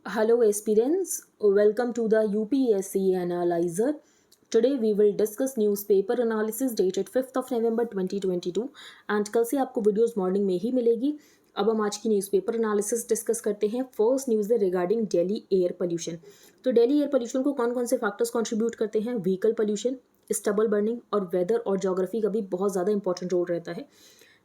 Hello aspirants, welcome to the UPSC Analyzer. Today we will discuss newspaper analysis dated 5th of November 2022 and कल से आपको videos morning में ही मिलेगी। अब हम आज की न्यूज़पेपर एनालिसिस डिस्कस करते हैं। फर्स्ट न्यूज़ है रिगार्डिंग दिल्ली एयर पोल्यूशन। तो दिल्ली एयर पोल्यूशन को कौन कौन से फैक्टर्स कंट्रीब्यूट करते हैं? व्हीकल पोल्यूशन, स्टबल बर्निंग और वेदर और ज्योग्राफी का भी बहुत ज़्यादा इंपॉर्टेंट रोल रहता है।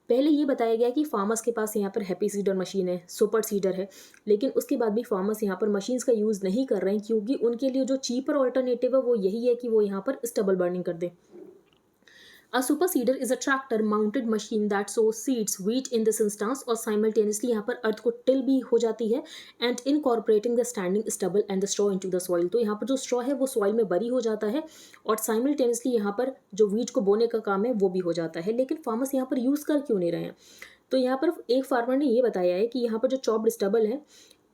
पहले ये बताया गया कि फार्मर्स के पास यहाँ पर हैप्पी सीडर मशीन है, सुपर सीडर है, लेकिन उसके बाद भी फार्मर्स यहाँ पर मशीन्स का यूज़ नहीं कर रहे हैं क्योंकि उनके लिए जो चीपर ऑल्टरनेटिव है वो यही है कि वो यहाँ पर स्टबल बर्निंग कर दें। A super seeder is a tractor mounted machine that sows seeds wheat in this instance और simultaneously यहाँ पर अर्थ को टिल भी हो जाती है and incorporating the standing stubble and the straw into the soil। तो यहाँ पर जो straw है वो soil में बरी हो जाता है और simultaneously यहाँ पर जो wheat को बोने का काम है वो भी हो जाता है। लेकिन फार्मर्स यहाँ पर यूज़ कर क्यों नहीं रहे हैं? तो यहाँ पर एक फार्मर ने ये बताया है कि यहाँ पर जो चॉप्ड स्टबल है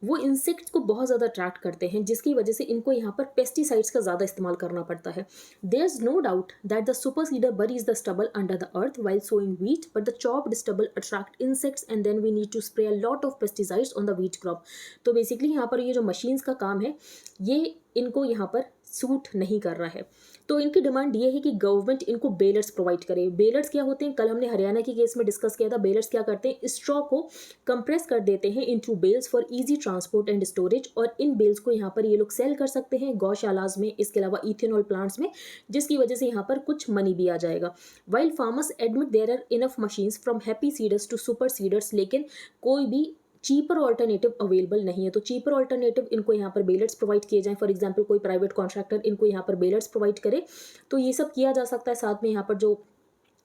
वो इंसेक्ट्स को बहुत ज़्यादा अट्रैक्ट करते हैं, जिसकी वजह से इनको यहाँ पर पेस्टिसाइड्स का ज़्यादा इस्तेमाल करना पड़ता है। There is no doubt that the super seeder buries the stubble under the earth while sowing wheat, but the chopped stubble attract insects and then we need to spray a lot of pesticides on the wheat crop. तो basically यहाँ पर ये जो machines का काम है ये इनको यहाँ पर सूट नहीं कर रहा है। तो इनकी डिमांड ये है कि गवर्नमेंट इनको बेलर्स प्रोवाइड करे। बेलर्स क्या होते हैं? कल हमने हरियाणा के केस में डिस्कस किया था। बेलर्स क्या करते हैं? स्ट्रॉ को कंप्रेस कर देते हैं into bales for easy transport and storage, और इन बेल्स को यहाँ पर ये लोग सेल कर सकते हैं गौशालाज में, इसके अलावा इथेनॉल प्लांट्स में, जिसकी वजह से यहाँ पर कुछ मनी भी आ जाएगा। While farmers admit there are enough machines from happy seeders to super seeders, लेकिन कोई भी चीपर ऑल्टरनेटिव अवेलेबल नहीं है। तो चीपर ऑल्टरनेटिव इनको यहाँ पर बेलर्स प्रोवाइड किए जाएं। फॉर एग्जांपल कोई प्राइवेट कॉन्ट्रैक्टर इनको यहाँ पर बेलर्स प्रोवाइड करे तो ये सब किया जा सकता है। साथ में यहाँ पर जो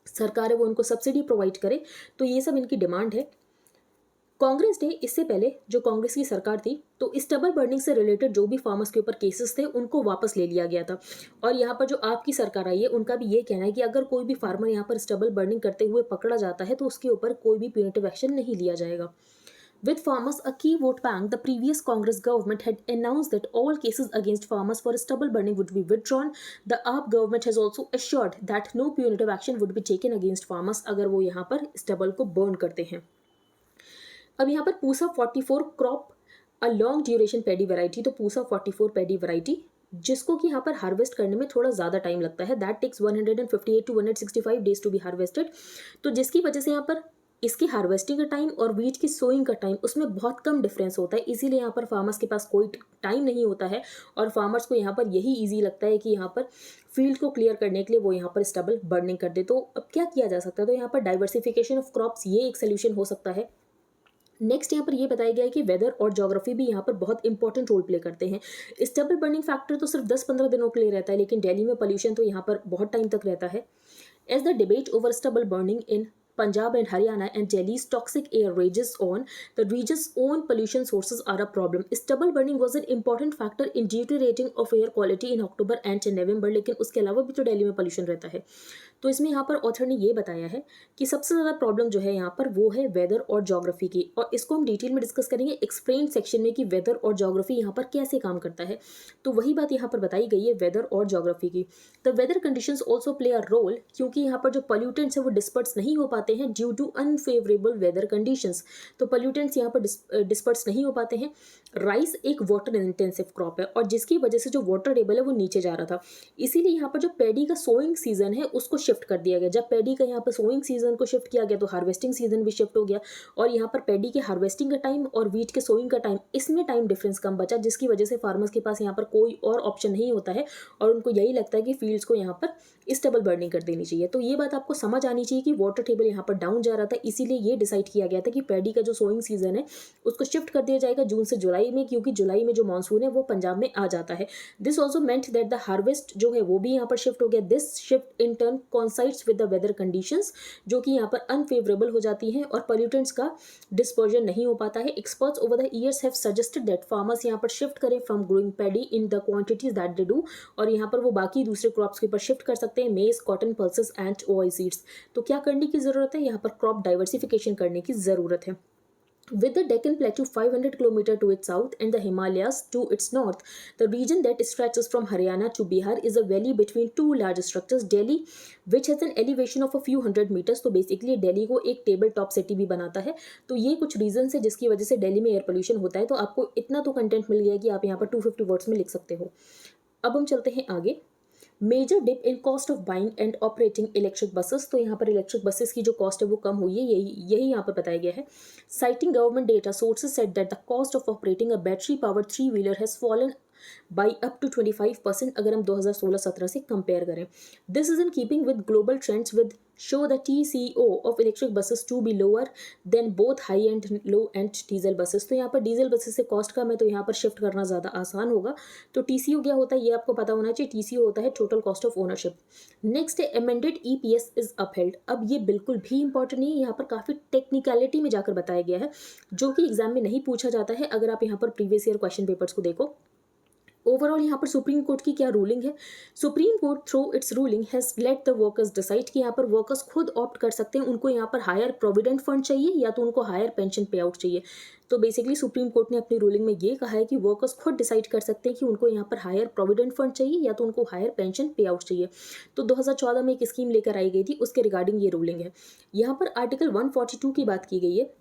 सरकार है वो इनको सब्सिडी प्रोवाइड करे। तो ये सब इनकी डिमांड है। कांग्रेस ने इससे पहले, जो कांग्रेस की सरकार थी, तो स्टबल बर्निंग से रिलेटेड जो भी फार्मर्स के ऊपर केसेस थे उनको वापस ले लिया गया था। और यहाँ पर जो आपकी सरकार आई है उनका भी ये कहना है कि अगर कोई भी फार्मर यहाँ पर स्टबल बर्निंग करते हुए पकड़ा जाता है तो उसके ऊपर कोई भी प्यूनिटिव एक्शन नहीं लिया जाएगा। With farmers a key vote bank, the previous Congress government had announced that all cases against farmers for stubble burning would be withdrawn. The AAP government has also assured that no punitive action would be taken against farmers अगर वो यहाँ पर stubble को burn करते हैं। अब यहाँ पर Pusa 44 crop a long duration paddy variety, तो पूसा 44 पैडी वैरायटी जिसको कि यहाँ पर हार्वेस्ट करने में थोड़ा ज़्यादा टाइम लगता है, that takes 158 to 165 days to be harvested. तो जिसकी वजह से यहाँ पर इसकी हार्वेस्टिंग का टाइम और वीट की सोइंग का टाइम उसमें बहुत कम डिफरेंस होता है, इसीलिए यहाँ पर फार्मर्स के पास कोई टाइम नहीं होता है और फार्मर्स को यहाँ पर यही ईजी लगता है कि यहाँ पर फील्ड को क्लियर करने के लिए वो यहाँ पर स्टबल बर्निंग कर दे। तो अब क्या किया जा सकता है? तो यहाँ पर डाइवर्सिफिकेशन ऑफ क्रॉप्स ये एक सोल्यूशन हो सकता है। नेक्स्ट यहाँ पर ये बताया गया है कि वेदर और ज्योग्राफी भी यहाँ पर बहुत इंपॉर्टेंट रोल प्ले करते हैं। स्टेबल बर्निंग फैक्टर तो सिर्फ 10-15 दिनों के लिए रहता है, लेकिन दिल्ली में पोल्यूशन तो यहाँ पर बहुत टाइम तक रहता है। As the debate over stubble burning in Punjab and Haryana and Delhi's toxic air rages on, the region's own pollution sources are a problem. Stubble burning was an important factor in deteriorating of air quality in October and November, लेकिन उसके अलावा भी तो दिल्ली में pollution रहता है। तो इसमें यहाँ पर ऑथर ने ये बताया है कि सबसे ज़्यादा प्रॉब्लम जो है यहाँ पर वो है वेदर और ज्योग्राफी की, और इसको हम डिटेल में डिस्कस करेंगे एक्सप्लेन सेक्शन में कि वेदर और ज्योग्राफी यहाँ पर कैसे काम करता है। तो वही बात यहाँ पर बताई गई है वेदर और ज्योग्राफी की। The weather conditions also play a role, क्योंकि यहाँ पर जो पोल्यूटेंट्स है वो डिस्पर्स नहीं हो पाते हैं due to unfavourable weather conditions. तो पोल्यूटेंट्स यहाँ पर डिस्पर्स नहीं हो पाते हैं। राइस एक वाटर इंटेंसिव क्रॉप है और जिसकी वजह से जो वाटर टेबल है वो नीचे जा रहा था, इसीलिए यहाँ पर जो पैडी का सोइंग सीजन है उसको शिफ्ट कर दिया गया। जब पैडी का यहाँ पर सोइंग सीजन को शिफ्ट किया गया तो हार्वेस्टिंग सीजन भी शिफ्ट हो गया, और यहाँ पर पैडी के हार्वेस्टिंग का टाइम और वीट के सोइंग का टाइम, इसमें टाइम डिफरेंस कम बचा, जिसकी वजह से फार्मर्स के पास यहाँ पर कोई और ऑप्शन नहीं होता है और उनको यही लगता है कि फील्ड्स को यहाँ पर स्टेबल बर्निंग कर देनी चाहिए। तो ये बात आपको समझ आनी चाहिए कि वाटर टेबल यहाँ पर डाउन जा रहा था, इसीलिए ये डिसाइड किया गया था कि पैडी का जो सोइंग सीजन है उसको शिफ्ट कर दिया जाएगा जून से जुलाई में, क्योंकि जुलाई में जो मानसून है वो पंजाब में आ जाता है। This also meant that the harvest जो है वो भी यहाँ पर शिफ्ट हो गया। This shift in turn coincides with the weather conditions, जो कि यहाँ पर अनफेवरेबल हो जाती हैं और पोल्यूटेंट्स का डिस्पर्जन नहीं हो पाता है। Experts over the years have suggested that farmers यहाँ पर शिफ्ट करें from growing paddy in the quantities that they do, और यहाँ पर वो बाकी दूसरे क्रॉप्स के ऊपर शिफ्ट कर सकते हैं, मेज, cotton, pulses and OI seeds. तो क्या करने की जरूरत है? यहाँ पर क्रॉप डाइवर्सिफिकेशन करने की जरूरत है। With the Deccan Plateau 500 km to its south and the Himalayas to its north, the region that stretches from Haryana to Bihar is a valley between two large structures. Delhi, which has an elevation of a few hundred meters, तो basically Delhi को एक table top city भी बनाता है. तो ये कुछ reason है जिसकी वजह से दिल्ली में एयर पोल्यूशन होता है. तो आपको इतना तो कंटेंट मिल गया कि आप यहाँ पर 250 वर्ड्स में लिख सकते हो. अब हम चलते हैं आगे. Major dip in cost of buying and operating electric buses. तो यहाँ पर इलेक्ट्रिक बसेस की जो कॉस्ट है वो कम हुई है, यही यहाँ पर बताया गया है. Citing government data sources said that the cost of operating a battery powered three wheeler has fallen by up to 25% अगर हम 2016-17 से कंपेयर करें. This is in keeping with global trends with show the TCO of electric buses to be lower than both high and low end diesel buses. तो यहाँ पर diesel buses से cost कम है तो यहाँ पर शिफ्ट करना ज़्यादा आसान होगा. तो TCO क्या होता है ये आपको पता होना चाहिए. TCO होता है total cost of ownership. Next है अमेंडेड EPS इज अपहेल्ड. अब ये बिल्कुल भी इंपॉर्टेंट नहीं है, यहाँ पर काफ़ी टेक्निकलिटी में जाकर बताया गया है जो कि एग्जाम में नहीं पूछा जाता है अगर आप यहाँ पर प्रीवियस ईयर क्वेश्चन पेपर्स को देखो. ओवरऑल यहाँ पर सुप्रीम कोर्ट की क्या रूलिंग है. Supreme court through it's ruling has let the workers decide कि यहाँ पर वर्कर्स खुद ऑप्ट कर सकते हैं उनको यहाँ पर हायर प्रोविडेंट फंड चाहिए या तो उनको हायर पेंशन पे आउट चाहिए. तो बेसिकली सुप्रीम कोर्ट ने अपनी रूलिंग में ये कहा है कि वर्कर्स खुद डिसाइड कर सकते हैं कि उनको यहाँ पर हायर प्रोविडेंट फंड चाहिए या तो उनको हायर पेंशन पे आउट चाहिए. तो 2014 में एक स्कीम लेकर आई गई थी, उसके रिगार्डिंग ये रूलिंग है. यहाँ पर आर्टिकल 142 की बात की गई है.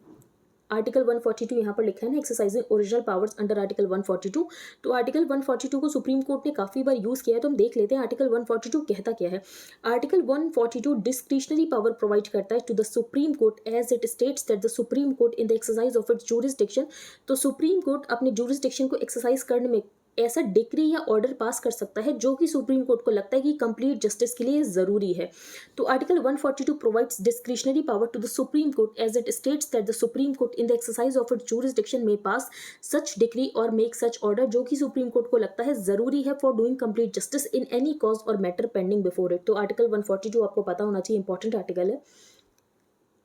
आर्टिकल 142 यहाँ पर लिखा है ना, exercising original powers under article 142. तो आर्टिकल 142 को सुप्रीम कोर्ट ने काफ़ी बार यूज़ किया है, तो हम देख लेते हैं आर्टिकल 142 कहता क्या है. आर्टिकल 142 डिस्क्रिशनरी पावर प्रोवाइड करता है to the supreme Court as it states that the supreme Court in the exercise of its jurisdiction. तो सुप्रीम कोर्ट अपने जूरिसडिक्शन को एक्सरसाइज करने में ऐसा डिक्री या ऑर्डर पास कर सकता है जो कि सुप्रीम कोर्ट को लगता है कि कंप्लीट जस्टिस के लिए ज़रूरी है. तो article 142 provides discretionary power to the supreme Court as it states that the supreme Court in the exercise of its jurisdiction में पास सच डिक्री और मेक सच ऑर्डर जो कि सुप्रीम कोर्ट को लगता है ज़रूरी है for doing complete justice in any cause और मैटर पेंडिंग बिफोर इट. तो आर्टिकल 142 आपको पता होना चाहिए, इंपॉर्टेंट आर्टिकल है.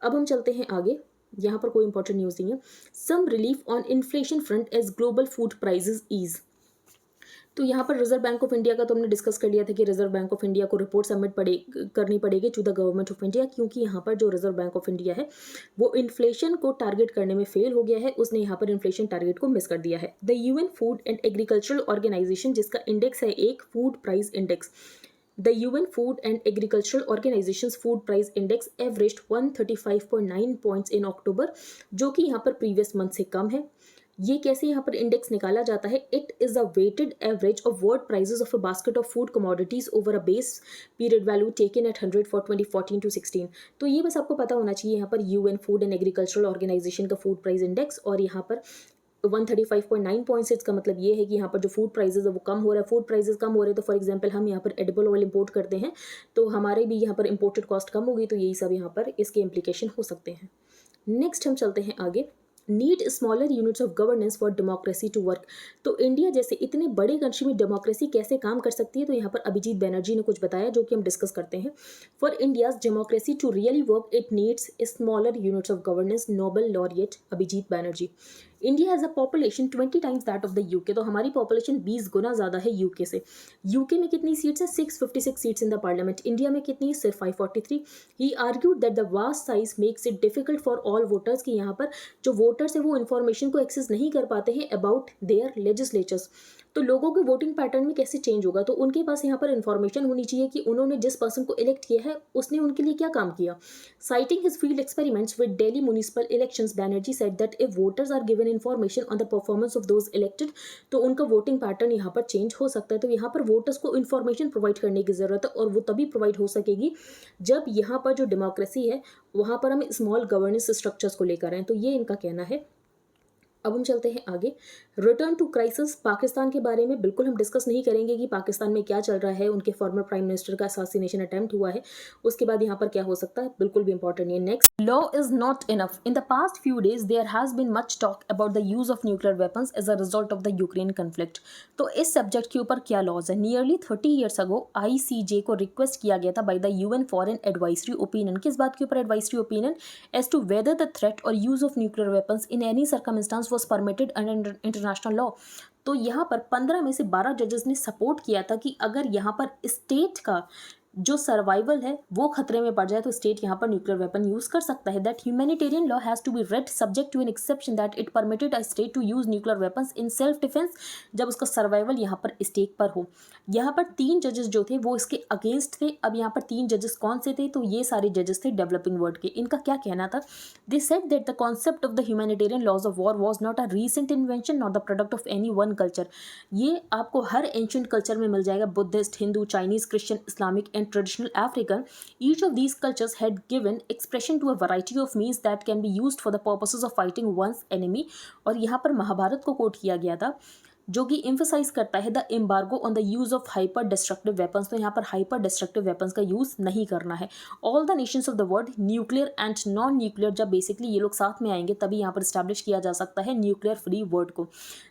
अब हम चलते हैं आगे. यहाँ पर कोई इंपॉर्टेंट न्यूज़ नहीं है. Some relief on inflation front as global food prices ease. तो यहाँ पर रिजर्व बैंक ऑफ इंडिया का तो हमने डिस्कस कर लिया था कि रिजर्व बैंक ऑफ इंडिया को रिपोर्ट सबमिट करनी पड़ेगी to the Government of India, क्योंकि यहाँ पर जो रिजर्व बैंक ऑफ इंडिया है वो इन्फ्लेशन को टारगेट करने में फेल हो गया है. उसने यहाँ पर इन्फ्लेशन टारगेट को मिस कर दिया है. The UN Food and Agricultural Organization जिसका इंडेक्स है एक food price index. The UN Food and Agricultural Organization's Food Price Index averaged 135.9 points in October, जो कि यहाँ पर प्रीवियस मंथ से कम है. ये कैसे यहाँ पर इंडेक्स निकाला जाता है. It is a weighted average of world prices of a basket of food commodities over a base period value taken at 100 for 2014 to 16. तो ये बस आपको पता होना चाहिए यहाँ पर UN Food and Agricultural Organization का फूड प्राइस इंडेक्स और यहाँ पर 135.9 पॉइंट्स. इसका मतलब ये है कि यहाँ पर जो फूड प्राइजेस है वो कम हो रहा है. फूड प्राइजेस कम हो रहे हैं तो फॉर एग्जांपल हम यहाँ पर एडिबल ऑयल इंपोर्ट करते हैं तो हमारे भी यहाँ पर इंपोर्टेड कॉस्ट कम होगी. तो यही सब यहाँ पर इसके इम्प्लीकेशन हो सकते हैं. नेक्स्ट हम चलते हैं आगे. Need smaller units of governance for democracy to work. तो इंडिया जैसे इतने बड़े कंट्री में डेमोक्रेसी कैसे काम कर सकती है. तो यहाँ पर अभिजीत बैनर्जी ने कुछ बताया जो कि हम डिस्कस करते हैं. For India's democracy to really work it needs smaller units of governance. Nobel laureate Abhijit Banerjee. India has a population 20 times that of the UK. तो हमारी पॉपुलेशन 20 गुना ज़्यादा है यूके से. यूके में कितनी सीट्स है 656 seats in the parliament. India में कितनी सिर्फ 543. He argued that the vast size makes it difficult for all voters कि यहाँ पर जो वोटर्स है वो इन्फॉर्मेशन को एक्सेस नहीं कर पाते हैं अबाउट देयर लेजिस्लेचर्स. तो लोगों के वोटिंग पैटर्न में कैसे चेंज होगा. तो उनके पास यहाँ पर इन्फॉर्मेशन होनी चाहिए कि उन्होंने जिस पर्सन को इलेक्ट किया है उसने उनके लिए क्या काम किया. Citing his field experiments with Delhi municipal elections Banerjee said that if voters are given information on the performance of those elected तो उनका वोटिंग पैटर्न यहाँ पर चेंज हो सकता है. तो यहाँ पर वोटर्स को इन्फॉर्मेशन प्रोवाइड करने की ज़रूरत है और वो तभी प्रोवाइड हो सकेगी जब यहाँ पर जो डेमोक्रेसी है वहाँ पर हम स्मॉल गवर्नेंस स्ट्रक्चर्स को लेकर आए. तो ये इनका कहना है. अब हम चलते हैं आगे. Return to crisis. पाकिस्तान के बारे में बिल्कुल हम डिस्कस नहीं करेंगे कि पाकिस्तान में क्या चल रहा है. उनके फॉर्मर प्राइम मिनिस्टर का असैसिनेशन अटेम्प्ट हुआ है, उसके बाद यहाँ पर क्या हो सकता है बिल्कुल भी इंपॉर्टेंट नहीं है. Next, law is not enough. In the past few days there has been much talk about the use of nuclear weapons as a result of the Ukraine conflict. तो इस सब्जेक्ट के ऊपर क्या लॉज है. Nearly 30 years ago ICJ को request किया गया था by the UN for an advisory opinion. किस बात के ऊपर advisory opinion. As to whether the threat और use of nuclear weapons in any circumstance was permitted under international law. तो यहाँ पर 15 में से 12 जजेस ने सपोर्ट किया था कि अगर यहाँ पर स्टेट का जो सर्वाइवल है वो खतरे में पड़ जाए तो स्टेट यहाँ पर न्यूक्लियर वेपन यूज कर सकता है। That humanitarian law has to be read subject to an exception that it permitted a state to use nuclear weapons in self defence, जब उसका सर्वाइवल यहाँ पर स्टेक पर हो। यहाँ पर 3 जजेस जो थे वो इसके अगेंस्ट थे। अब यहाँ पर 3 जजेस कौन से थे, तो ये सारे जजेस थे डेवलपिंग वर्ल्ड के। इनका क्या कहना था, they said that the concept of the humanitarian laws of war was not a recent invention not the product of any one culture. ये आपको हर एंशिएंट कल्चर में मिल जाएगा, Buddhist, Hindu, Chinese, Christian, Islamic and traditional African. Each of these cultures had given expression to a variety of means that can be used for the purposes of fighting one's enemy। और यहाँ पर महाभारत को coat किया गया था जो कि emphasise करता है the embargo on the use of hyper destructive weapons. तो यहाँ पर हाइपर डिस्ट्रक्टिव वेपन्स का यूज नहीं करना है। All the Nations of the world nuclear and non nuclear, जब बेसिकली ये लोग साथ में आएंगे तभी यहाँ पर स्टैब्लिश किया जा सकता है न्यूक्लियर फ्री वर्ल्ड को।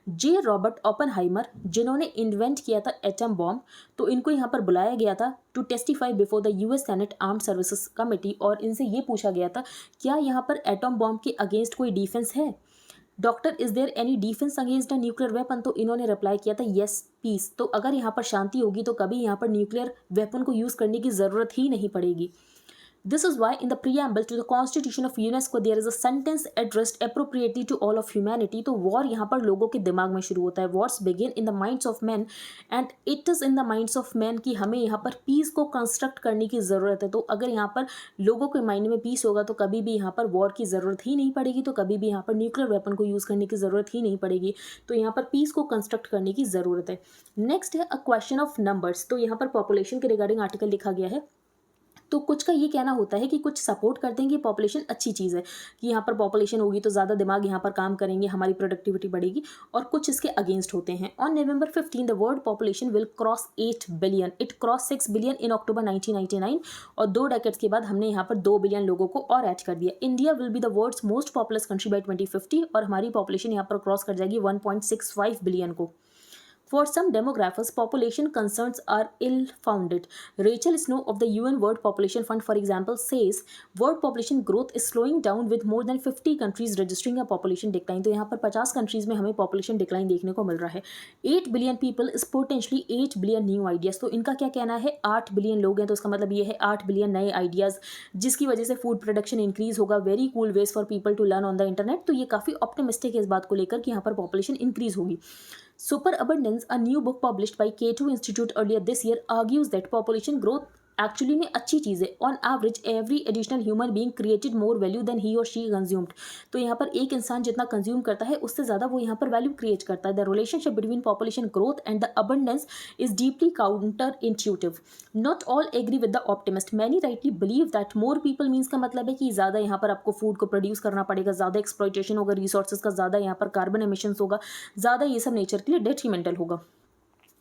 जे रॉबर्ट ओपनहाइमर जिन्होंने इन्वेंट किया था एटम बॉम्ब, तो इनको यहाँ पर बुलाया गया था to testify before the US Senate Armed Services Committee, और इनसे ये पूछा गया था क्या यहाँ पर एटम बॉम्ब के अगेंस्ट कोई डिफेंस है, doctor is there any defence against a nuclear weapon. तो इन्होंने रिप्लाई किया था येस पीस। तो अगर यहाँ पर शांति होगी तो कभी यहाँ पर न्यूक्लियर वेपन को यूज़ करने की ज़रूरत ही नहीं पड़ेगी। This is why in the preamble to the Constitution of UNESCO there is a sentence addressed appropriately to all of humanity। तो वॉर यहाँ पर लोगों के दिमाग में शुरू होता है। Wars begin in the minds of man and it is in the minds of man कि हमें यहाँ पर पीस को कंस्ट्रक्ट करने की ज़रूरत है। तो अगर यहाँ पर लोगों के माइंड में पीस होगा तो कभी भी यहाँ पर वॉर की ज़रूरत ही नहीं पड़ेगी, तो कभी भी यहाँ पर न्यूक्लियर वेपन को यूज़ करने की ज़रूरत ही नहीं पड़ेगी। तो यहाँ पर पीस को कंस्ट्रक्ट करने की ज़रूरत है। नेक्स्ट है अ क्वेश्चन ऑफ नंबर्स। तो यहाँ पर पॉपुलेशन के रिगार्डिंग आर्टिकल लिखा गया है। तो कुछ का ये कहना होता है कि कुछ सपोर्ट करते हैं कि पॉपुलेशन अच्छी चीज़ है, कि यहाँ पर पॉपुलेशन होगी तो ज़्यादा दिमाग यहाँ पर काम करेंगे, हमारी प्रोडक्टिविटी बढ़ेगी, और कुछ इसके अगेंस्ट होते हैं। On November 15 the world population will cross 8 billion. It cross 6 billion in October 1999, और 2 डेकेड्स के बाद हमने यहाँ पर 2 बिलियन लोगों को और ऐड कर दिया। India will be the world's most populous country by 2050, और हमारी पॉपुलेशन यहाँ पर क्रॉस कर जाएगी 1.65 बिलियन को। For some demographers, population concerns are ill-founded. Rachel Snow of the UN World Population Fund, for example, says world population growth is slowing down with more than 50 countries registering a population decline। तो यहाँ पर 50 countries में हमें population decline देखने को मिल रहा है। 8 billion people is potentially 8 billion new ideas। तो इनका क्या कहना है, 8 बिलियन लोग हैं तो इसका मतलब ये है 8 बिलियन नए आइडियाज़, जिसकी वजह से फूड प्रोडक्शन इंक्रीज होगा। Very cool ways for people to learn on the internet. तो ये काफ़ी ऑप्टिमिस्टिक है इस बात को लेकर कि यहाँ पर पॉपुलेशन इंक्रीज होगी। Superabundance, a new book published by Cato Institute earlier this year, argues that population growth actually में अच्छी चीज़ है। On average every additional human being created more value than he और शी कंज्यूम्ड। तो यहाँ पर एक इंसान जितना कंज्यूम करता है उससे ज़्यादा वो यहाँ पर वैल्यू क्रिएट करता है। The relationship between population growth and the abundance is deeply counterintuitive. Not all agree with the optimist. Many rightly believe that more people means का मतलब है कि ज़्यादा यहाँ पर आपको फूड को प्रोड्यूस करना पड़ेगा, ज़्यादा एक्सप्लॉइटेशन होगा रिसोर्सेज का, ज़्यादा यहाँ पर कार्बन एमिशंस होगा, ज़्यादा ये सब नेचर के लिए डेट्रीमेंटल होगा।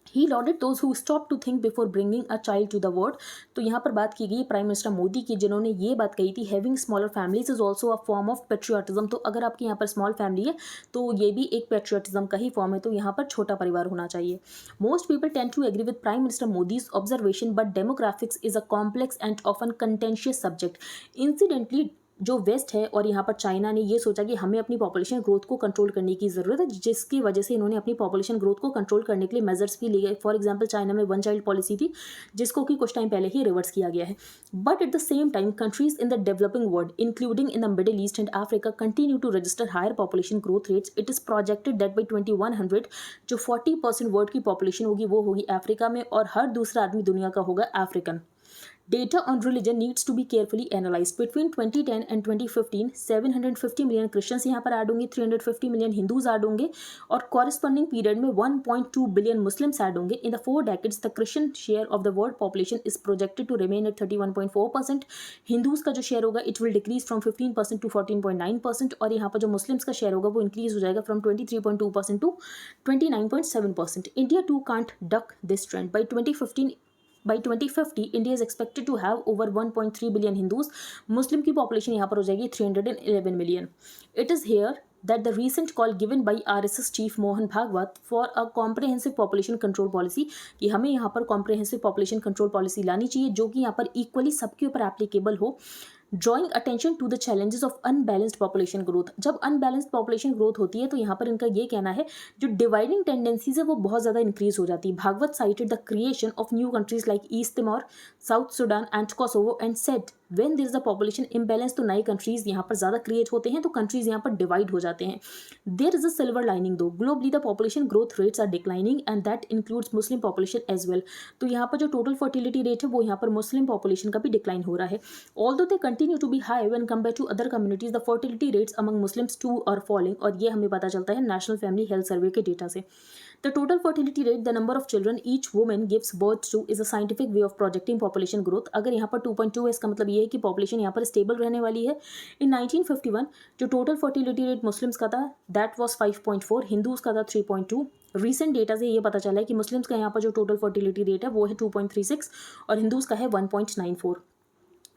He lauded those who stop to think before bringing a child to the world. तो यहाँ पर बात की गई प्राइम मिनिस्टर मोदी की, जिन्होंने ये बात कही थी having smaller families is also a form of patriotism. तो अगर आपकी यहाँ पर स्मॉल फैमिली है तो ये भी एक पेट्रियाटिज्म का ही फॉर्म है। तो यहाँ पर छोटा परिवार होना चाहिए। Most people tend to agree with Prime Minister Modi's observation, but demographics is a complex and often contentious subject. Incidentally जो वेस्ट है और यहाँ पर चाइना ने ये सोचा कि हमें अपनी पॉपुलेशन ग्रोथ को कंट्रोल करने की ज़रूरत है, जिसकी वजह से इन्होंने अपनी पॉपुलेशन ग्रोथ को कंट्रोल करने के लिए मेजर्स भी लिए। फॉर एग्जांपल चाइना में 1 चाइल्ड पॉलिसी थी, जिसको कि कुछ टाइम पहले ही रिवर्स किया गया है। But at the same time countries in the developing world including in the Middle East and Africa continue to register higher population growth rates. It is projected that by 2100 जो 40% world की population होगी वो होगी Africa में, और हर दूसरा आदमी दुनिया का होगा African. Data on religion needs to be carefully analyzed. Between 2010 and 2015, 750 million Christians यहाँ पर ऐड होंगे, 350 million Hindus ऐड होंगे, और corresponding period में 1.2 billion Muslims ऐड होंगे. In the 4 decades, the Christian share of the world population is projected to remain at 31.4%. Hindus का जो share होगा, it will decrease from 15% to 14.9%, और यहाँ पर जो Muslims का share होगा वो increase हो जाएगा from 23.2% to 29.7%. India too can't duck this trend. By 2050, India is expected to have over 1.3 billion Hindus. Muslim की population यहाँ पर हो जाएगी 311 million. It is here that the recent call given by RSS Chief Mohan Bhagwat for a comprehensive population control policy, कि हमें यहाँ पर comprehensive population control policy लानी चाहिए जो कि यहाँ पर equally सबके ऊपर applicable हो, drawing attention to the challenges of unbalanced population growth. जब अनबैलेंस्ड पॉपुलेशन ग्रोथ होती है तो यहाँ पर इनका ये कहना है जो डिवाइडिंग टेंडेंसीज है वो बहुत ज़्यादा इंक्रीज हो जाती है। Bhagwat cited the creation of new countries like East Timor, South Sudan and Kosovo and said when there is the population imbalance, तो नए कंट्रीज यहाँ पर ज़्यादा क्रिएट होते हैं तो कंट्रीज यहाँ पर डिवाइड हो जाते हैं। There is a silver lining though, globally the population growth rates are declining and that includes Muslim population as well. तो यहाँ पर जो टोटल फर्टिलिटी रेट है वो यहाँ पर मुस्लिम पॉपुलेशन का भी डिक्लाइन हो रहा है। Although they continue to be high when compare to other communities, the fertility rates among Muslims too are falling, और ये हमें पता चलता है नेशनल फैमिली हेल्थ सर्वे के डेटा से। The total fertility rate, the number of children each woman gives birth to, is a scientific way of projecting population growth। अगर यहाँ पर 2.2 है इसका मतलब ये है कि पॉपुलेशन यहाँ पर स्टेबल रहने वाली है। इन 1951 जो टोटल फर्टिलिटी रेट मुस्लिम्स का था दैट वाज 5.4, हिंदूज का था 3.2। रिसेंट डेटा से ये पता चला है कि मुस्लिम्स का यहाँ पर जो टोटल फर्टिलिटी रेट है वो है 2.36 और हिंदूज का है 1.94।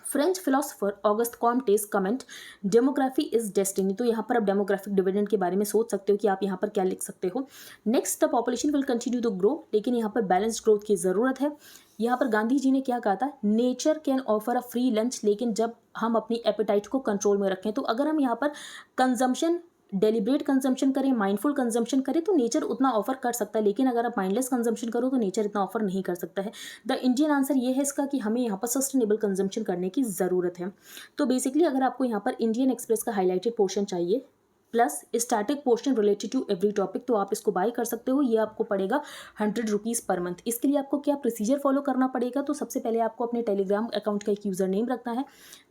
French philosopher Auguste Comte's comment demography is destiny. तो यहाँ पर आप डेमोग्राफिक डिविडेंड के बारे में सोच सकते हो कि आप यहाँ पर क्या लिख सकते हो। Next, the population will continue to grow, लेकिन यहाँ पर बैलेंस्ड ग्रोथ की ज़रूरत है। यहाँ पर गांधी जी ने क्या कहा था, nature can offer a free lunch, लेकिन जब हम अपनी एपेटाइट को कंट्रोल में रखें। तो अगर हम यहाँ पर कंजम्पशन डेलिब्रेट कंजम्पशन करें, माइंडफुल कंजम्पशन करें तो नेचर उतना ऑफर कर सकता है, लेकिन अगर आप माइंडलेस कंजम्पशन करो तो नेचर इतना ऑफर नहीं कर सकता है। द इंडियन आंसर ये है इसका कि हमें यहाँ पर सस्टेनेबल कंजम्पशन करने की ज़रूरत है। तो बेसिकली अगर आपको यहाँ पर इंडियन एक्सप्रेस का हाईलाइटेड पोर्शन चाहिए plus static portion related to every topic, तो आप इसको बाय कर सकते हो। ये आपको पड़ेगा 100 रुपीज़ पर मंथ। इसके लिए आपको क्या प्रोसीजर फॉलो करना पड़ेगा, तो सबसे पहले आपको अपने टेलीग्राम अकाउंट का एक यूज़र नेम रखना है।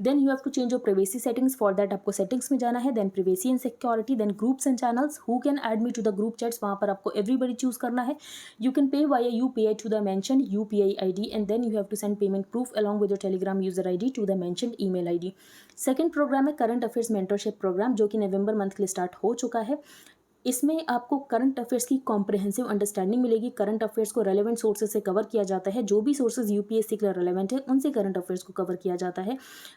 Then you have to change your privacy settings, for that आपको सेटिंग्स में जाना है। Then privacy and security, then groups and channels, who can add me to the group chats, वहाँ पर आपको एवरीबडी चूज करना है। You can pay via UPI to the mentioned UPI ID and then you have to send payment proof along with your Telegram user ID to the mentioned email ID। Second program है current affairs mentorship programme, जो कि नवंबर month के लिए start हो चुका है। इसमें आपको करंट अफेयर्स की कॉम्प्रिहेंसिव अंडरस्टैंडिंग मिलेगी। करंट अफेयर्स को रेलेवेंट सोर्सेज से कवर किया जाता है, जो भी सोर्सेज UPSC के लिए रेलेवेंट है उनसे करंट अफेयर्स को कवर किया जाता है।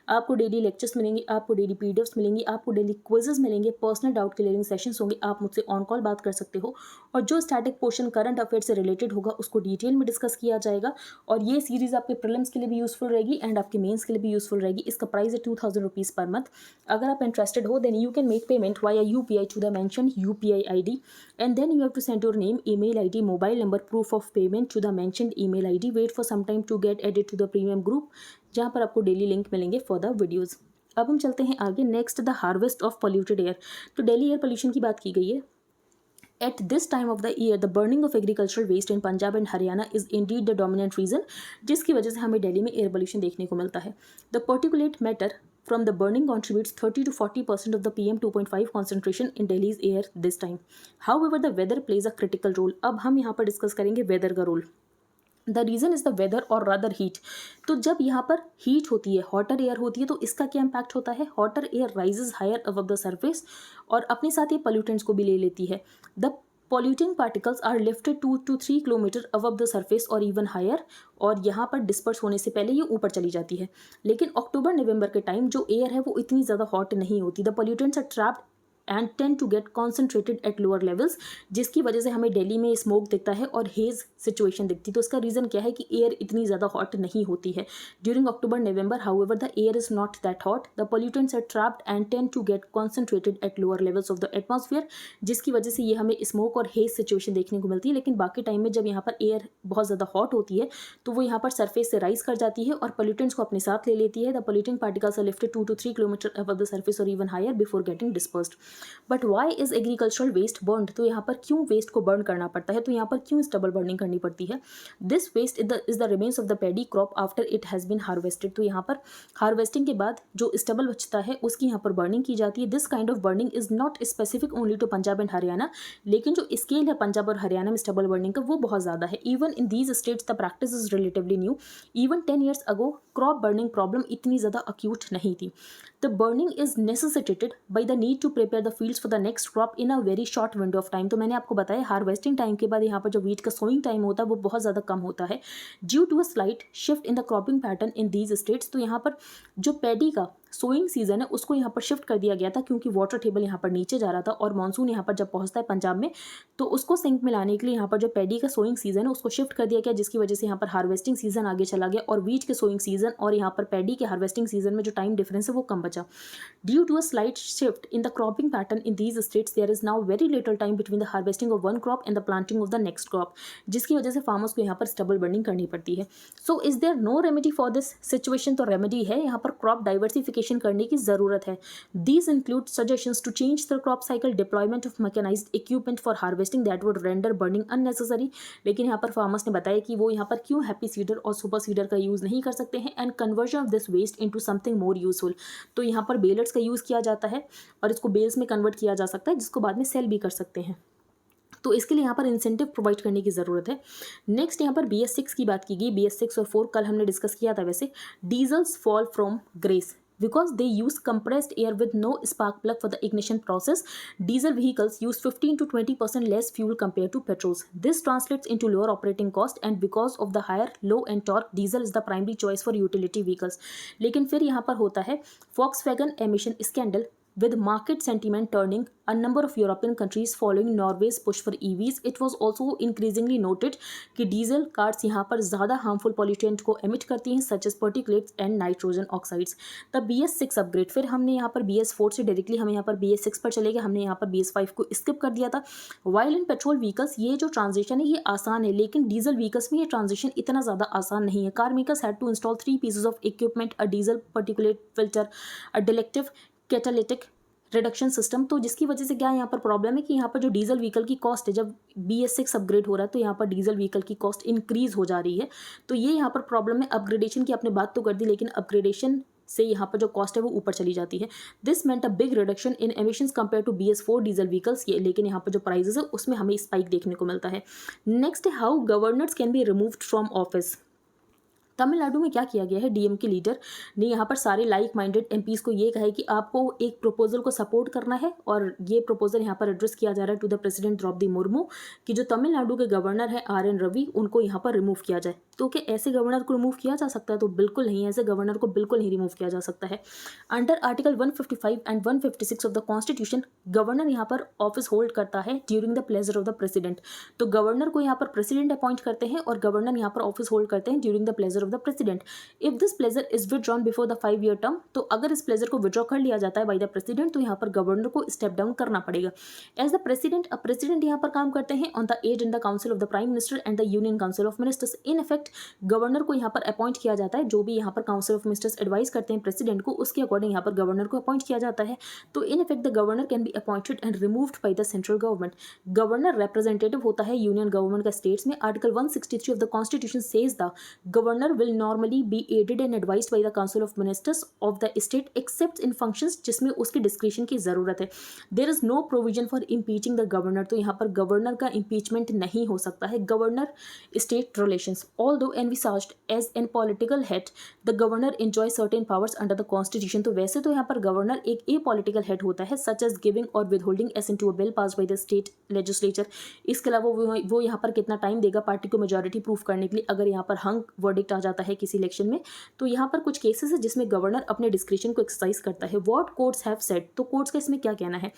आपको डेली लेक्चर्स मिलेंगे, आपको डेली PDFs मिलेंगी, आपको डेली क्विजेज मिलेंगे, पर्सनल डाउट क्लियरिंग सेशंस होंगे, आप मुझसे ऑन कॉल बात कर सकते हो। और जो स्टैटिक पोर्शन करंट अफेयर से रिलेटेड होगा उसको डिटेल में डिस्कस किया जाएगा। और ये सीरीज़ आपके प्रीलिम्स के लिए भी यूजफुल रहेगी एंड आपके मेंस के लिए भी यूजफुल रहेगी। इसका प्राइस है 2000 रुपीज़ पर मंथ। अगर आप इंटरेस्टेड हो then you can make payment via UPI to the mentioned UPI ID and then you have to send your name, email ID, mobile number, proof of payment to the mentioned email ID. Wait for some time to get added to the premium group, जहाँ पर आपको daily link मिलेंगे for the videos. अब हम चलते हैं आगे। Next, the harvest of polluted air. तो दिल्ली एयर पोल्यूशन की बात की गई है। At this time of the year, the burning of agricultural waste in Punjab and Haryana is indeed the dominant reason, जिसकी वजह से हमें दिल्ली में एयर पोल्यूशन देखने को मिलता है। The particulate matter from the burning contributes 30 to 40% of the PM 2.5 concentration in Delhi's air this time. However, the weather plays a critical role. अब हम यहाँ पर डिस्कस करेंगे वेदर का रोल। The reason is the weather और rather heat. तो जब यहाँ पर हीट होती है, हॉटर एयर होती है, तो इसका क्या इम्पैक्ट होता है, hotter air rises higher above the surface और अपने साथ ये पोल्यूटेंट्स को भी ले लेती है। The polluting particles are lifted 2 to 3 kilometre above the surface और इवन हायर, और यहाँ पर डिस्पर्स होने से पहले ये ऊपर चली जाती है। लेकिन अक्टूबर नवंबर के टाइम जो एयर है वो इतनी ज़्यादा हॉट नहीं होती। The pollutants are trapped and tend to get concentrated at lower levels, जिसकी वजह से हमें दिल्ली में स्मोक दिखता है और हेज सिचुएशन दिखती है। तो इसका रीज़न क्या है कि एयर इतनी ज़्यादा हॉट नहीं होती है during October November. However the air is not that hot, the pollutants are trapped and tend to get concentrated at lower levels of the atmosphere, जिसकी वजह से ये हमें स्मोक और हेज सिचुएशन देखने को मिलती है। लेकिन बाकी टाइम में जब यहाँ पर एयर बहुत ज़्यादा हॉट होती है तो वो यहाँ पर सरफेस से राइज कर जाती है और पॉल्यूटेंट्स को अपने साथ ले लेती है। The polluting particles are lifted 2 to 3 kilometre above the surface और even higher before getting dispersed. But why is agricultural waste burned? तो यहाँ पर क्यों वेस्ट को बर्न करना पड़ता है, तो यहाँ पर क्यों स्टबल बर्निंग करनी पड़ती है? This waste is the remains of the paddy crop after it has been harvested. तो यहाँ पर हार्वेस्टिंग के बाद जो स्टबल बचता है उसकी यहाँ पर बर्निंग की जाती है। This kind of burning is not specific only to Punjab and Haryana, लेकिन जो स्केल है पंजाब और हरियाणा में स्टबल बर्निंग का वो बहुत ज़्यादा है। Even in these states the practice is relatively new. Even 10 years ago crop burning problem इतनी ज़्यादा अक्यूट नहीं थी। The burning is necessitated by the need to prepare the fields for the next crop in a very short window of time. तो मैंने आपको बताया harvesting time के बाद यहाँ पर जो वीट का सोइंग टाइम होता है वो बहुत ज़्यादा कम होता है due to a slight shift in the cropping pattern in these states. तो यहाँ पर जो पैडी का सोइंग सीजन है उसको यहाँ पर शिफ्ट कर दिया गया था, क्योंकि वाटर टेबल यहाँ पर नीचे जा रहा था और मानसून यहाँ पर जब पहुँचता है पंजाब में तो उसको सिंक में लाने के लिए यहाँ पर जो पैडी का सोइंग सीजन है उसको शिफ्ट कर दिया गया, जिसकी वजह से यहाँ पर हार्वेस्टिंग सीजन आगे चला गया और वीट के सोइंग सीजन और यहाँ पर पैडी के हार्वेस्टिंग सीजन में जो टाइम डिफरेंस है वो कम बचा। Due to a slight shift in the cropping pattern in these states there is now very little time between the harvesting of one crop and the planting of the next crop, जिसकी वजह से farmers को यहाँ पर stubble burning करनी पड़ती है। So is there no remedy for this situation? तो रेमेडी है, यहाँ पर क्रॉप डाइवर्सिफिकेशन करने की जरूरत है। These include suggestions to change the crop cycle, deployment of mechanised equipment for harvesting that would render burning unnecessary. लेकिन यहाँ पर फार्मर्स ने बताया कि वो यहाँ पर क्यों हैप्पी सीडर और सुपर सीडर का यूज़ नहीं कर सकते हैं, and conversion of this waste into something more useful. तो यहाँ पर बेलर्स का यूज़ किया जाता है और इसको बेल्स में कन्वर्ट किया जा सकता है, जिसको बाद में सेल भी कर सकते हैं। तो इसके लिए यहाँ पर इंसेंटिव प्रोवाइड करने की ज़रूरत है। नेक्स्ट यहाँ पर BS6 की बात की गई। BS6 और 4 कल हमने डिस्कस किया था। वैसे diesels fall from grace because they use compressed air with no spark plug for the ignition process. Diesel vehicles use 15 to 20% less fuel compared to petrols. This translates into lower operating cost, and because of the higher low end torque, diesel is the primary choice for utility vehicles. लेकिन फिर यहाँ पर होता है Volkswagen emission scandal. With market sentiment turning, a number of European countries following Norway's push for EVs, it was also increasingly noted कि diesel cars यहाँ पर ज़्यादा हार्मफुल पॉल्यूटेंट को एमिट करती हैं, such as particulates and nitrogen oxides. The BS6 upgrade, फिर हमने यहाँ पर BS4 से डायरेक्टली हम यहाँ पर BS6 पर चले गए, हमने यहाँ पर BS5 को स्किप कर दिया था। वाइल इन पेट्रोल व्हीकल्स ये जो ट्रांजिशन है ये आसान है, लेकिन डीजल व्हीकल्स में ये ट्रांजिशन इतना ज़्यादा आसान नहीं है। Car makers had to install 3 pieces of equipment, a diesel particulate filter, a selective catalytic reduction system. तो जिसकी वजह से क्या यहाँ पर प्रॉब्लम है कि यहाँ पर जो डीजल व्हीकल की कॉस्ट है, जब BS6 अपग्रेड हो रहा है तो यहाँ पर डीजल व्हीकल की कॉस्ट इंक्रीज हो जा रही है। तो ये यहाँ पर प्रॉब्लम है। अपग्रेडेशन की आपने बात तो कर दी, लेकिन अपग्रेडेशन से यहाँ पर जो कॉस्ट है वो ऊपर चली जाती है। This meant a big reduction in emissions compare to BS4 diesel vehicles. ये लेकिन यहाँ पर जो प्राइजेस है उसमें हमें स्पाइक देखने को मिलता है। नेक्स्ट है how governors can be removed from office. Tamil Nadu में क्या किया गया है, DMK लीडर ने यहाँ पर सारे लाइक माइंडेड MPs को ये कहा है कि आपको एक प्रपोजल को सपोर्ट करना है, और ये प्रपोजल यहाँ पर एड्रेस किया जा रहा है to the president Droupadi Murmu कि जो तमिलनाडु के गवर्नर है RN रवि, उनको यहाँ पर रिमूव किया जाए। तो क्या ऐसे गवर्नर को रिमूव किया जा सकता है? तो बिल्कुल नहीं, ऐसे गवर्नर को बिल्कुल नहीं रिमूव किया जा सकता है। Under article 155 and 156 of the constitution, governor यहाँ पर ऑफिस होल्ड करता है during the pleasure of the president. तो गवर्नर को यहाँ पर प्रेसिडेंट अपॉइंट करते हैं और गवर्नर यहाँ पर ऑफिस होल्ड करते हैं during the pleasure the president. If this pleasure is withdrawn before the 5-year term, तो अगर इस प्लेजर को विड्रॉ कर लिया जाता है बाय द प्रेसिडेंट तो यहाँ पर गवर्नर को स्टेप डाउन करना पड़ेगा। एज द प्रेसिडेंट यहाँ पर काम करते हैं on the edge in the council of the prime minister and the union council of ministers. In effect governor को यहाँ पर अपॉइंट किया जाता है, जो भी यहाँ पर काउंसिल ऑफ मिनिस्टर्स एडवाइस करते हैं प्रेसिडेंट को, उसके अकॉर्डिंग यहाँ पर गवर्नर को अपॉइंट किया जाता है। तो in effect the governor can be appointed and removed by the central government. Governor representative होता है यूनियन गवर्नमेंट का स्टेट्स में। Article 163 of the constitution says the governor will normally be aided and advised by the council of ministers of the state except in functions जिसमें उसकी discretion की जरूरत है। There is no provision for impeaching the governor, तो यहाँ पर governor का impeachment नहीं हो सकता है। Governor state relations, although envisaged as an political head the governor enjoy certain powers under the constitution. तो वैसे तो यहाँ पर गवर्नर एक ए पॉलिटिकल हेड होता है, such as giving or withholding assent to a bill pass by the state legislature. इसके अलावा वो यहाँ पर कितना टाइम देगा पार्टी को मेजॉरिटी प्रूफ करने के लिए अगर यहाँ पर हंग वर्डिक्ट आ जाता है किसी इलेक्शन में। तो यहाँ पर कुछ केसेस है जिसमें गवर्नर अपने डिस्क्रिशन को एक्सरसाइज करता है। व्हाट कोर्ट्स हैव सेड, तो कोर्ट्स का इसमें क्या कहना है?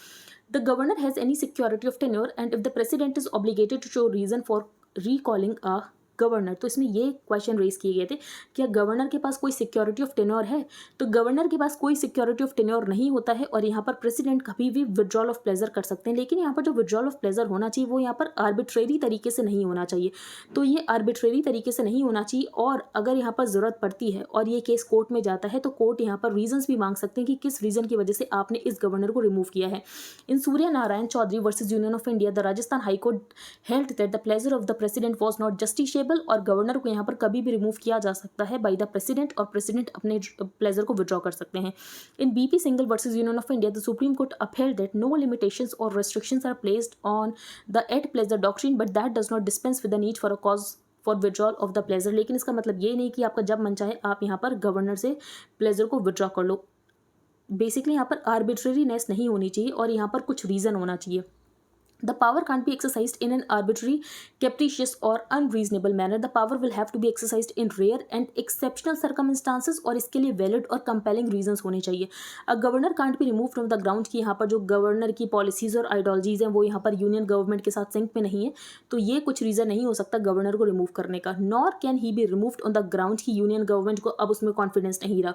The governor has any security of tenure and if the president is obligated to show reason for recalling a governor. तो इसमें ये क्वेश्चन रेज किए गए थे, क्या गवर्नर के पास कोई सिक्योरिटी ऑफ टेन्योर है? तो गवर्नर के पास कोई सिक्योरिटी ऑफ टेन्योर नहीं होता है, और यहाँ पर प्रेसिडेंट कभी भी विड्रॉल ऑफ प्लेजर कर सकते हैं। लेकिन यहाँ पर जो विड्रॉल ऑफ प्लेजर होना चाहिए वो यहाँ पर आर्बिट्रेरी तरीके से नहीं होना चाहिए। तो ये आर्बिट्रेरी तरीके से नहीं होना चाहिए, और अगर यहाँ पर ज़रूरत पड़ती है और ये केस कोर्ट में जाता है तो कोर्ट यहाँ पर रीजन्स भी मांग सकते हैं कि किस रीज़न की वजह से आपने इस गवर्नर को रिमूव किया है। In Surya Narayan Chaudhary versus union of India, the Rajasthan high court held that the pleasure of the president was not justiciable, और गवर्नर को यहाँ पर कभी भी रिमूव किया जा सकता है बाय द प्रेसिडेंट, और प्रेसिडेंट अपने प्लेजर को विड्रॉ कर सकते हैं। इन BP single versus union of India, the supreme court upheld that no limitations or restrictions are placed on the at pleasure doctrine, but that does not dispense with the need for a cause for withdrawal of the pleasure. लेकिन इसका मतलब ये नहीं कि आपका जब मन चाहे आप यहाँ पर गवर्नर से प्लेजर को विड्रॉ कर लो। बेसिकली यहाँ पर आर्बिट्रेरीनेस नहीं होनी चाहिए और यहाँ पर कुछ रीज़न होना चाहिए। The power can't be exercised in an arbitrary, capricious, or unreasonable manner. The power will have to be exercised in rare and exceptional circumstances, और इसके लिए valid और compelling reasons होने चाहिए. A governor can't be removed from the ground कि यहाँ पर जो गवर्नर की पॉलिसीज़ और आइडियोलॉजीज़ हैं वो यहाँ पर यूनियन गवर्नमेंट के साथ सिंक में नहीं है, तो ये कुछ रीज़न नहीं हो सकता गवर्नर को रिमूव करने का. Nor can he be removed on the ground कि यूनियन गवर्नमेंट को अब उसमें कॉन्फिडेंस नहीं रहा.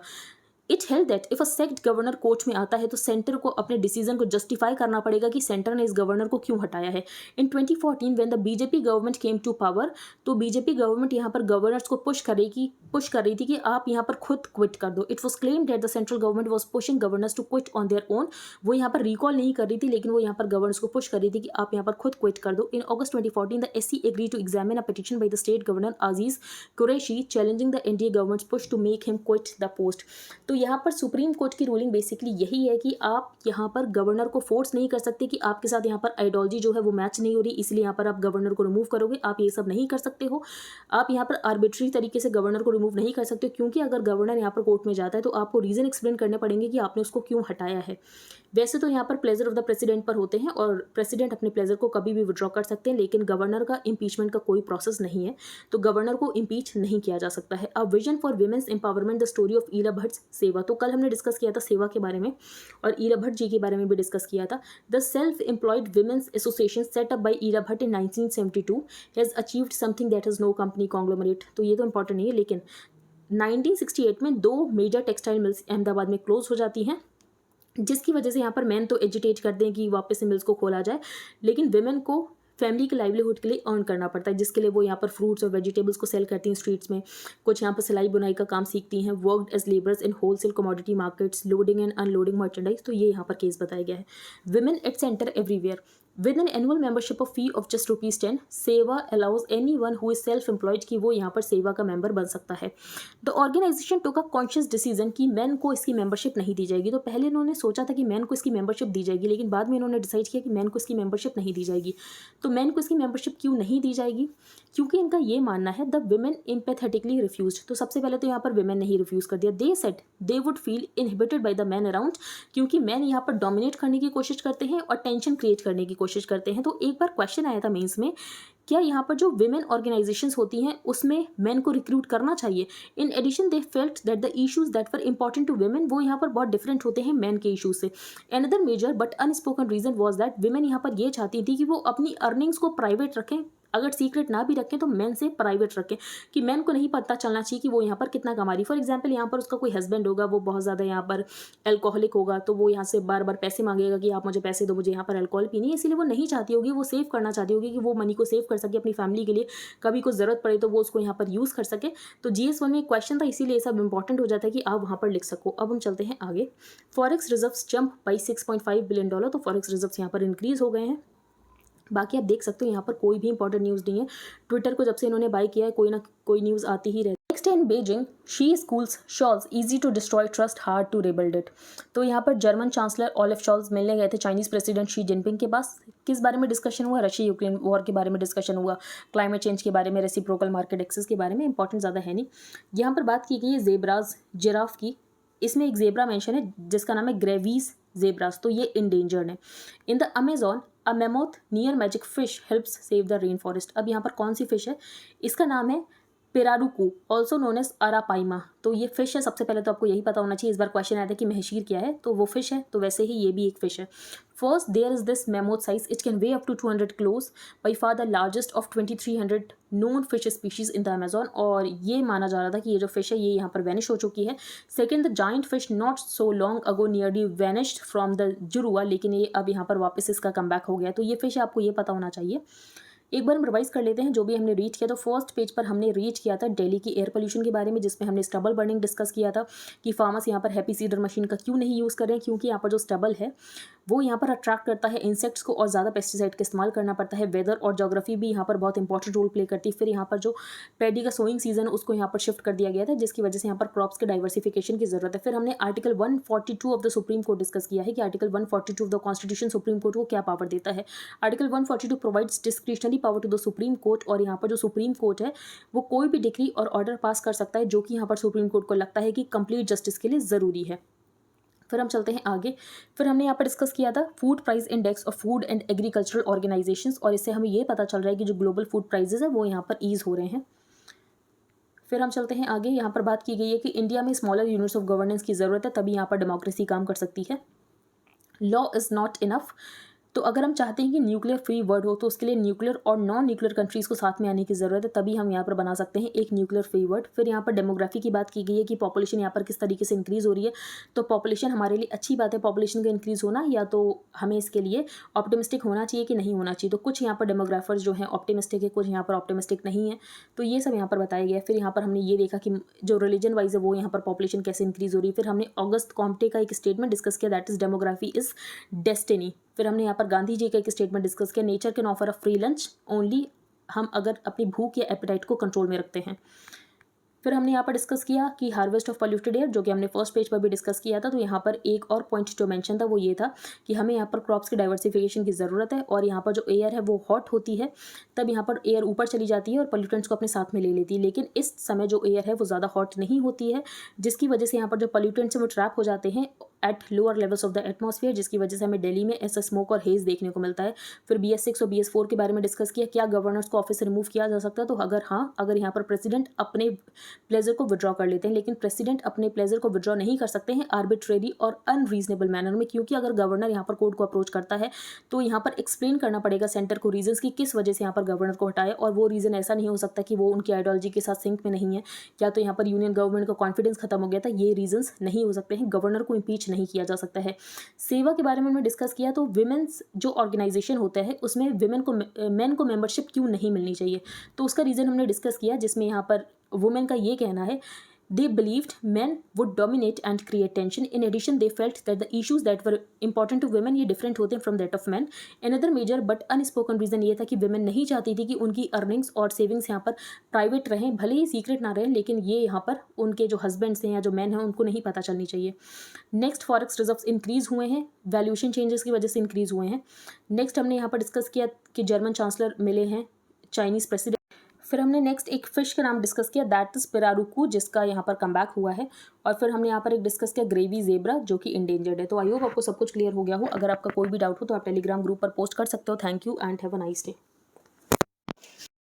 It held that if a sect governor court में आता है तो सेंटर को अपने डिसीजन को जस्टिफाई करना पड़ेगा कि सेंटर ने इस गवर्नर को क्यों हटाया है. In 2014 when the BJP government came to power, तो बीजेपी गवर्नमेंट यहाँ पर गवर्नर्स को पुश कर रही थी कि आप यहाँ पर खुद क्विट कर दो. It was claim that the central government was pushing governors to quit on their own. वो यहाँ पर रिकॉल नहीं कर रही थी, लेकिन वो यहाँ पर गवर्नर्स को पुश कर रही थी कि आप यहाँ पर खुद क्विट कर दो. In August 2014 the SC agree to examine a petition by the state governor Aziz Qureshi challenging the NDA government's push to make him quit the post. तो यहाँ पर सुप्रीम कोर्ट की रूलिंग बेसिकली यही है कि आप यहाँ पर गवर्नर को फोर्स नहीं कर सकते कि आपके साथ यहाँ पर आइडियोलॉजी जो है वो मैच नहीं हो रही, इसलिए यहाँ पर आप गवर्नर को रिमूव करोगे. आप ये सब नहीं कर सकते हो. आप यहाँ पर आर्बिट्री तरीके से गवर्नर को रिमूव नहीं कर सकते, क्योंकि अगर गवर्नर यहाँ पर कोर्ट में जाता है तो आपको रीज़न एक्सप्लेन करने पड़ेंगे कि आपने उसको क्यों हटाया है. वैसे तो यहाँ पर प्लेजर ऑफ द प्रेसिडेंट पर होते हैं और प्रेसिडेंट अपने प्लेजर को कभी भी विड्रॉ कर सकते हैं, लेकिन गवर्नर का इम्पीचमेंट का कोई प्रोसेस नहीं है, तो गवर्नर को इम्पीच नहीं किया जा सकता है. A vision for women's empowerment the story of Ela Bhatt सेवा. तो कल हमने डिस्कस किया था सेवा के बारे में और ईला भट्ट जी के बारे में भी डिस्कस किया था. The self employed women's association set up by Ela Bhatt in 1972 has achieved something that is no company conglomerate. तो ये तो इंपॉर्टेंट नहीं है, लेकिन 1968 में 2 मेजर टेक्सटाइल मिल्स अहमदाबाद में क्लोज हो जाती हैं, जिसकी वजह से यहाँ पर मैन तो एजिटेट करते हैं कि वापस से मिल्स को खोला जाए, लेकिन विमेन को फैमिली के लाइवलीहुड के लिए अर्न करना पड़ता है, जिसके लिए वो यहाँ पर फ्रूट्स और वेजिटेबल्स को सेल करती हैं स्ट्रीट्स में. कुछ यहाँ पर सिलाई बुनाई का काम सीखती हैं. Worked as labours in wholesale commodity markets, loading and unloading merchandise. तो ये यहाँ पर केस बताया गया है. Women at centre everywhere. With an annual membership of fee of just ₹10, सेवा allows anyone who is self employed कि वो यहाँ पर सेवा का मेंबर बन सकता है. The organisation took a conscious decision कि मैन को इसकी मेंबरशिप नहीं दी जाएगी. तो पहले इन्होंने सोचा था कि मैन को इसकी मेंबरशिप दी जाएगी, लेकिन बाद में इन्होंने डिसाइड किया कि मैन को इसकी मेंबरशिप नहीं दी जाएगी. तो मैन को इसकी मेंबरशिप क्यों नहीं दी जाएगी? क्योंकि इनका ये मानना है द विमेन एम्पैथेटिकली रिफ्यूज. तो सबसे पहले तो यहाँ पर विमेन ने ही रिफ्यूज़ कर दिया. They said they would feel inhibited by the man around, क्योंकि मैन यहाँ पर डोमिनेट करने की कोशिश करते हैं और टेंशन क्रिएट करने की कोशिश करते हैं. तो एक बार क्वेश्चन आया था मेंस में, क्या यहाँ पर जो विमेन ऑर्गेनाइजेशंस होती हैं उसमें मेन को रिक्रूट करना चाहिए. In addition they felt that the issues that were important to women वो यहाँ पर बहुत डिफरेंट होते हैं मेन के इशूज से. Another major but unspoken reason was that women यहाँ पर ये चाहती थी कि वो अपनी अर्निंग्स को प्राइवेट रखें, अगर सीक्रेट ना भी रखें तो मैन से प्राइवेट रखें, कि मैन को नहीं पता चलना चाहिए कि वो यहाँ पर कितना कमा रही. फॉर एग्जांपल यहाँ पर उसका कोई हस्बैंड होगा, वो बहुत ज़्यादा यहाँ पर अल्कोहलिक होगा, तो वो यहाँ से बार बार पैसे मांगेगा कि आप मुझे पैसे दो, मुझे यहाँ पर अल्कोहल पीनी है. इसीलिए वो नहीं चाहती होगी, वो सेव करना चाहती होगी कि वो मनी को सेव कर सके अपनी फैमिली के लिए, कभी कुछ ज़रूरत पड़े तो वो उसको यहाँ पर यूज़ कर सके. तो GS1 में एक क्वेश्चन था, इसीलिए सब इंपॉर्टेंट हो जाता है कि आप वहाँ पर लिख सको. अब हम चलते हैं आगे. Forex reserves jump by $6.5 billion. तो फॉरेक्स रिजर्व्स यहाँ पर इंक्रीज हो गए हैं. बाकी आप देख सकते हो यहाँ पर कोई भी इंपॉर्टेंट न्यूज़ नहीं है. ट्विटर को जब से इन्होंने बाय किया है कोई ना कोई न्यूज़ आती ही रहती है. Next in Beijing Xi schools shoals easy to destroy trust hard to rebuild it. तो यहाँ पर जर्मन चांसलर ओलेफ शॉल्स मिलने गए थे चाइनीज़ प्रेसिडेंट शी जिनपिंग के पास. किस बारे में डिस्कशन हुआ? रशिया यूक्रेन वॉर के बारे में डिस्कशन हुआ, क्लाइमेट चेंज के बारे में, रेसिप्रोकल मार्केट एक्सेस के बारे में. इंपॉर्टेंट ज़्यादा है नहीं. यहाँ पर बात की गई है जेब्राज जिराफ की. इसमें एक जेब्रा मेंशन है जिसका नाम है ग्रेवीज जेब्रास. तो ये इंडेंजर्ड है. इन the Amazon a mammoth near magic fish helps save the rain forest. अब यहाँ पर कौन सी फिश है? इसका नाम है पेरारुकू, ऑल्सो नोन एज अरापाइमा. तो ये फिश है. सबसे पहले तो आपको यही पता होना चाहिए. इस बार क्वेश्चन आया था कि महशीर क्या है, तो वो फिश है. तो वैसे ही ये भी एक फिश है. First there is this mammoth size, it can weigh up to 200 kilos, by far the largest of 2300 known fish species in the Amazon. और ये माना जा रहा था कि ये जो फिश है ये यहाँ पर वैनिश हो चुकी है. Second the giant fish not so long ago nearly vanished from the Jurua, लेकिन ये अब यहाँ पर वापस इसका कम बैक हो गया. तो ये फिश है, आपको ये पता होना चाहिए. एक बार हम रिवाइज कर लेते हैं जो भी हमने रीड किया. तो फर्स्ट पेज पर हमने रीड किया था दिल्ली की एयर पोल्यूशन के बारे में, जिसमें हमने स्टबल बर्निंग डिस्कस किया था कि फार्मर्स यहाँ पर हैप्पी सीडर मशीन का क्यों नहीं यूज़ कर रहे हैं, क्योंकि यहाँ पर जो स्टबल है वो यहाँ पर अट्रैक्ट करता है इंसेक्ट्स को और ज़्यादा पेस्टिसाइड का इस्तेमाल करना पड़ता है. वेदर और जोग्राफी भी यहाँ पर बहुत इंपॉर्टेंट रोल प्ले करती है. फिर यहाँ पर जो पैडी का सोइंग सीजन उसको यहाँ पर शिफ्ट कर दिया गया था, जिसकी वजह से यहाँ पर क्रॉप्स के डाइवर्सिफिकेशन की जरूरत है. फिर हमने article 142 of the supreme court discuss किया है कि article 142 of the constitution supreme court को क्या पावर देता है. Article 142 provides discretionary power to the supreme court. और यहाँ पर जो सुप्रीम कोर्ट है वो कोई भी डिक्री और ऑर्डर पास कर सकता है जो कि यहाँ पर सुप्रीम कोर्ट को लगता है कि कंप्लीट जस्टिस के लिए ज़रूरी है. फिर हम चलते हैं आगे। फिर हमने यहाँ पर डिस्कस किया था food price index of food and agricultural organisations, और इससे हमें ये पता चल रहा है कि जो ग्लोबल फूड प्राइजेस है वो यहाँ पर ईज हो रहे हैं। फिर हम चलते हैं आगे। यहाँ पर बात की गई है कि इंडिया में स्मॉलर यूनिट्स ऑफ गवर्नेंस की ज़रूरत है, तभी यहाँ पर डेमोक्रेसी काम कर सकती है। Law is not enough. तो अगर हम चाहते हैं कि न्यूक्लियर फ्री वर्ल्ड हो तो उसके लिए न्यूक्लियर और नॉन न्यूक्लियर कंट्रीज़ को साथ में आने की ज़रूरत है, तभी हम यहाँ पर बना सकते हैं एक न्यूक्लियर फ्री वर्ल्ड। फिर यहाँ पर डेमोग्राफी की बात की गई है कि पॉपुलेशन यहाँ पर किस तरीके से इंक्रीज़ हो रही है। तो पॉपुलेशन हमारे लिए अच्छी बात है, पॉपुलेशन का इंक्रीज़ होना, या तो हमें इसके लिए ऑप्टिमिस्टिक होना चाहिए कि नहीं होना चाहिए। तो कुछ यहाँ पर डेमोग्राफर्स जो हैं ऑप्टिमिस्टिक है, कुछ यहाँ पर ऑप्टिमिस्टिक नहीं है। तो ये सब यहाँ पर बताया गया है। फिर यहाँ पर हमने ये देखा कि जो रिलीजन वाइज है वो यहाँ पर पॉपुलेशन कैसे इंक्रीज़ हो रही है। फिर हमने ऑगस्ट कॉम्टे का एक स्टेटमेंट डिस्कस किया, that is demography is destiny. फिर हमने यहाँ पर गांधी जी का एक स्टेटमेंट डिस्कस किया, nature can offer a free lunch only, हम अगर अपनी भूख या एपेटाइट को कंट्रोल में रखते हैं। फिर हमने यहाँ पर डिस्कस किया कि हार्वेस्ट ऑफ पॉल्यूटेड एयर, जो कि हमने फर्स्ट पेज पर भी डिस्कस किया था। तो यहाँ पर एक और पॉइंट जो मेंशन था वो ये था कि हमें यहाँ पर क्रॉप्स की डाइवर्सिफिकेशन की ज़रूरत है, और यहाँ पर जो एयर है वो हॉट होती है, तब यहाँ पर एयर ऊपर चली जाती है और पॉल्यूटेंट्स को अपने साथ में ले लेती है। लेकिन इस समय जो एयर है वो ज़्यादा हॉट नहीं होती है, जिसकी वजह से यहाँ पर जो पॉल्यूटेंट्स हैं वो ट्रैप हो जाते हैं eight lower levels of the atmosphere, जिसकी वजह से हमें दिल्ली में ऐसा स्मोक और हेज देखने को मिलता है। फिर BS6 और BS4 के बारे में डिस्कस किया, क्या गवर्नर्स को ऑफिस से रिमूव किया जा सकता है। तो अगर हाँ, अगर यहाँ पर प्रेसिडेंट अपने प्लेजर को विड्रॉ कर लेते हैं, लेकिन प्रेसिडेंट अपने प्लेजर को विड्रॉ नहीं कर सकते हैं आर्बिट्रेरी और अनरीजनेबल मैनर में, क्योंकि अगर गवर्नर यहाँ पर कोर्ट को अप्रोच करता है तो यहाँ पर एक्सप्लेन करना पड़ेगा सेंटर को रीजंस की किस वजह से यहाँ पर गवर्नर को हटाए, और वो रीज़न ऐसा नहीं हो सकता कि वो उनकी आइडियोलॉजी के साथ सिंक में नहीं है, या तो यहाँ पर यूनियन गवर्नमेंट का कॉन्फिडेंस खत्म हो गया था। ये रीजंस नहीं हो सकते हैं, गवर्नर को इम्पीच नहीं किया जा सकता है। सेवा के बारे में हमने डिस्कस किया, तो विमेंस जो ऑर्गेनाइजेशन होता है उसमें विमेन को मेन को मेंबरशिप क्यों नहीं मिलनी चाहिए, तो उसका रीज़न हमने डिस्कस किया, जिसमें यहाँ पर वुमेन का ये कहना है they believed men would dominate and create tension. In addition, they felt that the issues that were important to women ये different होते हैं from that of men. Another major but unspoken reason ये था कि women नहीं चाहती थी कि उनकी earnings और savings यहाँ पर private रहें, भले ही secret ना रहें, लेकिन ये यहाँ पर उनके जो husbands हैं या जो men हैं उनको नहीं पता चलनी चाहिए। Next, forex reserves increase हुए हैं, valuation changes की वजह से increase हुए हैं। Next हमने यहाँ पर डिस्कस किया कि जर्मन चांसलर मिले हैं चाइनीज़ प्रेसिडेंट। फिर हमने नेक्स्ट एक फ़िश का नाम डिस्कस किया, दैट इज़ पिरारुकू, जिसका यहाँ पर कमबैक हुआ है। और फिर हमने यहाँ पर एक डिस्कस किया ग्रेवी ज़ेब्रा, जो कि इंडेंजर्ड है। तो आई होप आपको सब कुछ क्लियर हो गया हो। अगर आपका कोई भी डाउट हो तो आप टेलीग्राम ग्रुप पर पोस्ट कर सकते हो। Thank you and have a nice day.